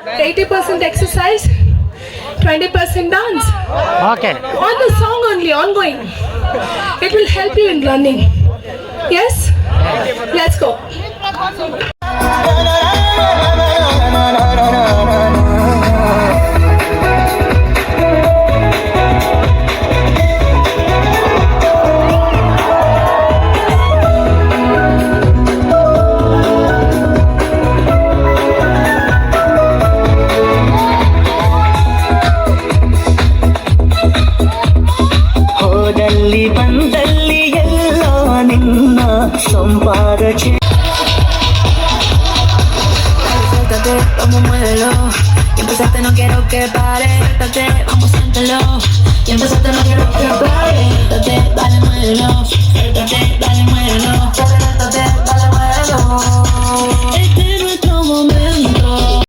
80% exercise, 20% dance. Okay. On the song only, ongoing. It will help you in running. Yes? Let's go. ಹೋದಲ್ಲಿ ಬಂದಲ್ಲಿ ಎಲ್ಲ ನಿನ್ನ ಸಂಪಾದ Suéltate, vamos, muévelo. Y empezaste, no quiero que pare. Suéltate, vamos, siéntelo. Y empezaste, no quiero que pare. Suéltate, dale, muévelo. Suéltate, dale, muévelo. Suéltate, dale, muévelo. Este es nuestro momento.